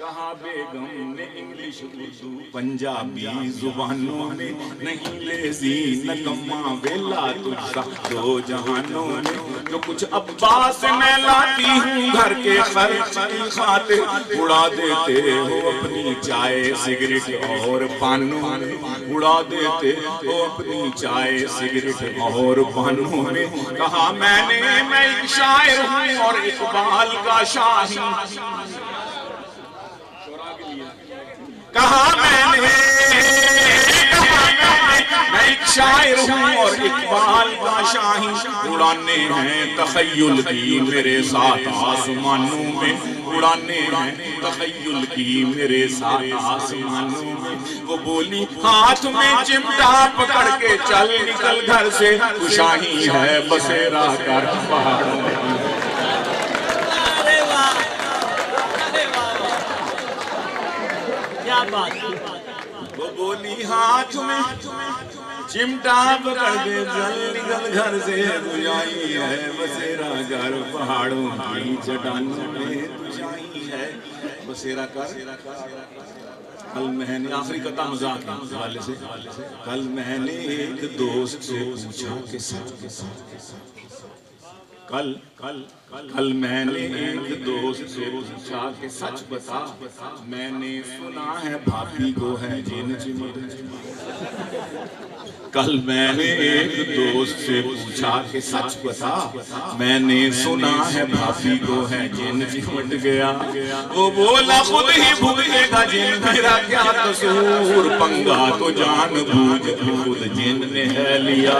کہا بیگم نے انگلش اردو پنجابی زبانوں میں نہیں لیزی نکما ویلا تجھ سا دو جہانوں میں جو کچھ عباس میں لاتی ہوں گھر کے خرچ کی خاطر اڑا دیتے ہو اپنی چائے سگریٹ اور پانوں میں اڑا دیتے ہو اپنی چائے سگریٹ اور پانوں میں کہا میں ایک شاعر ہوں اور اقبال کا شاہی کہا میں ایک شاعر ہوں اور اقبال کا شاہی اڑانے ہیں تخیل کی میرے ساتھ آسمانوں میں اڑانے ہیں تخیل کی میرے ساتھ آسمانوں میں وہ بولی ہاتھ میں چمٹا پکڑ کے چل نکل گھر سے شاہی ہے بسیرا کر پہاڑوں میں وہ بولی ہاتھ میں چمٹا پکڑ کے چل نکل گھر سے تجھائی ہے بسیرا کر پہاڑوں کی چٹانوں میں تجھائی ہے بسیرا کر کل میں نے آخری قطع مذاق ہے حوالے سے کل میں نے ایک دوست سے پوچھا کہ کل میں نے ایک دوست سے پوچھا کہ سچ بتا میں نے سنا ہے بھابھی کو ہے جن چمٹ کل میں نے ایک دوست سے پوچھا کہ سچ بتا میں نے سنا ہے بھابھی کو ہے جن چمٹ گیا وہ بولا خود ہی بھولے گا جن میرا کیا قصور پنگا تو جان بوجھ خود جن نے ہے لیا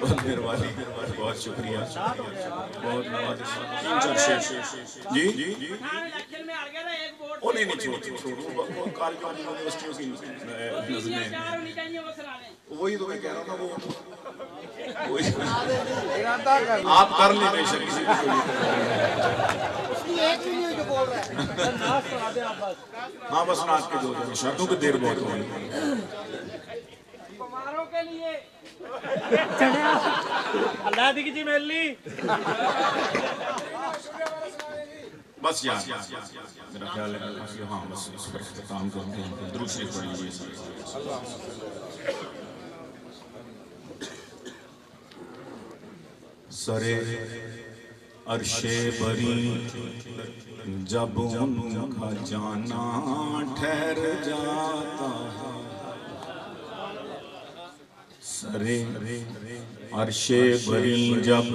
بہت مہربانی بہت شکریہ بہت جی وہ نہیں چھوڑو کالجوں یونیورسٹیوں کی نظمیں وہی تو میں کہہ رہا ہوں وہ آپ کر لیں بے شک کسی ہاں بس ناز کے دو شرطوں کی دیر بہت ہوئی اللہ دی کی میلی بس یار میرا خیال ہے کہ ہاں بس اس پر اختتام کرتے ہیں درود شریف پڑھ لیجیے سرے عرش بری جب ان کا جانا ٹھہر جاتا ہے سرے عرش بری جب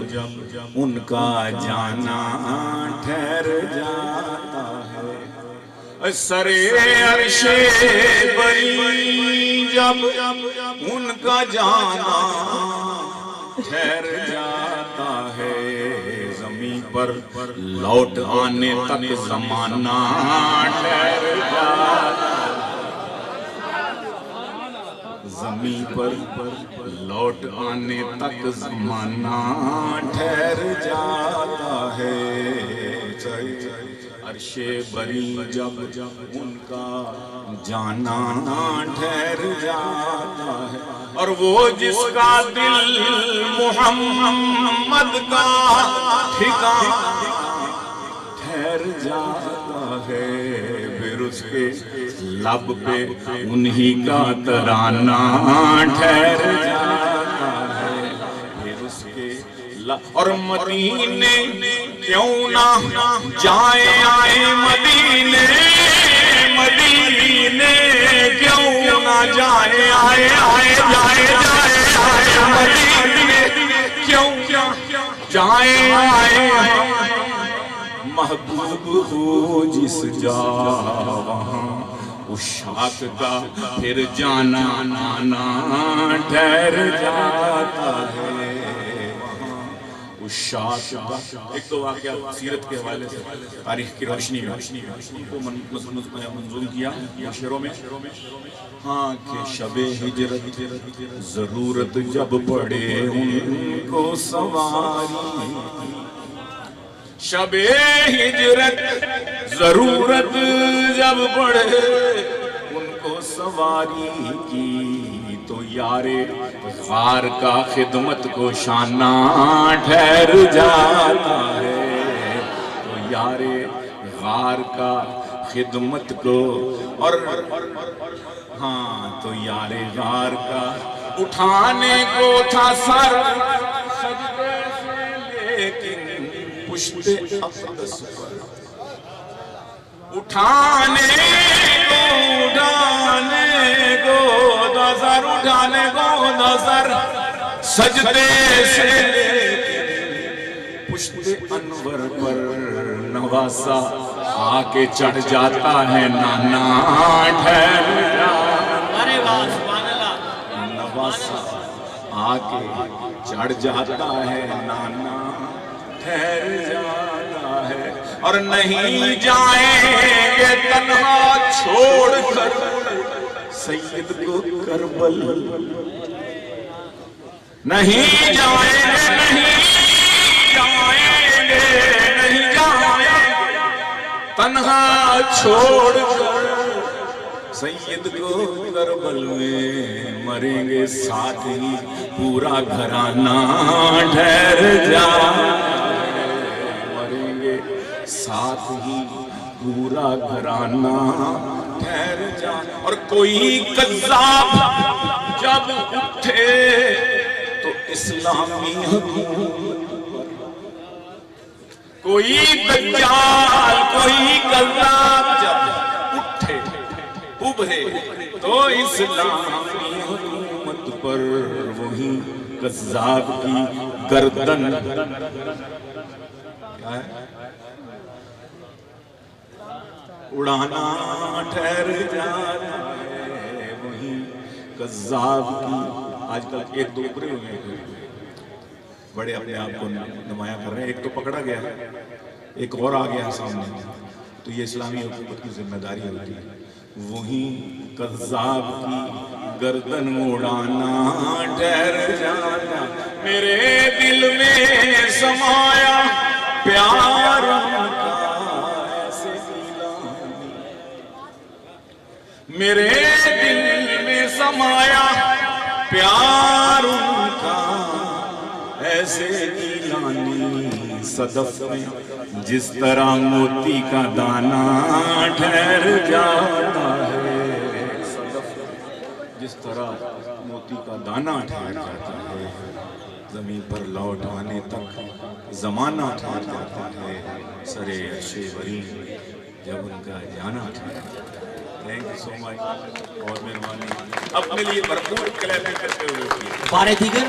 ان کا جانا ٹھہر جاتا ہے سرے عرش بری جب ان کا جانا ٹھہر جاتا ہے زمین پر لوٹ آنے تک زمانہ ٹھہر جاتا ہے زمین پر لوٹ آنے تک زمانہ ٹھہر جاتا ہے عرش بری جب ان کا جانا ٹھہر جاتا ہے اور وہ جس کا دل محمد کا ٹھکانہ ٹھہر جاتا ہے پھر اس کے لب پہ انہی کا ترانہ ٹھہر جاتا ہے پھر اس کے لب اور مدینے کیوں نہ جائے آئے مدینے مدینے کیوں نہ جائے آئے آئے جائے جائے مدینے کیوں جائے آئے محبوب ہو جس جا وہاں اس شاک کا پھر جانا نانا ٹھہر جاتا ہے اس شاک کا ایک تو واقعہ سیرت کے حوالے سے تاریخ کی روشنی میں وہ منظوم کیا شعروں میں ہاں کہ شب ہجرت ضرورت جب پڑے ان کو سواری شب ہجرت ضرورت جب پڑے ان کو سواری کی تو یار غار کا خدمت کو شانہ ٹھہر جاتا ہے یار غار کا خدمت کو، اور ہاں تو یار غار کا اٹھانے کو تھا سر سجدے سے، لیکن پشت اقدس پر اٹھانے کو نظر، اٹھانے کو نظر سجدے سے، پشت انور پر نواسا آ کے چڑھ جاتا ہے، نانا ٹھہر جا، نواسا آ کے چڑھ جاتا ہے، نانا ٹھہر جاتا ہے، اور نہیں جائیں گے تنہا چھوڑ کر سید کو کربل، نہیں جائیں گے، نہیں جائیں گے تنہا چھوڑ کر سید کو کربل میں، مریں گے ساتھ ہی پورا گھرانہ ٹھہر جا، مریں گے ساتھ ہی پورا گھرانہ ٹھہر جا، اور کوئی قذاب جب اٹھے تو اسلامی حکومت پر، کوئی دجال کوئی قذاب جب اٹھے ابھرے تو اسلامی حکومت پر، وہی قذاب کی گردن کیا ہے اڑانا ٹھہر جاتا ہے، وہی قذاب کی، آج کل ایک دو ابھرے ہوئے ہیں بڑے اپنے آپ کو نمایاں کر رہے ہیں، ایک تو پکڑا گیا ہے، ایک اور آ گیا سامنے، تو یہ اسلامی حکومت کی ذمہ داری ہوتی ہے، وہی قذاب کی گردن اڑانا ٹھہر جانا، میرے دل میں سمایا پیار کا ایسے گیلانی، میرے دل میں سمایا پیار کا ایسے گیلانی، صدف میں جس طرح موتی کا دانہ ٹھہر جاتا ہے، صدف جس طرح موتی کا دانہ ٹھہر جاتا ہے، زمین پر لوٹ آنے تک زمانہ ٹھہر جاتا ہے، سرے عرش برین جب ان کا جانا ٹھہر جاتا ہے۔ تھینک یو سو مچ، اور مہربانی اپنے لیے بھرپور کلیپنگ کرتے ہوئے بارے دیگر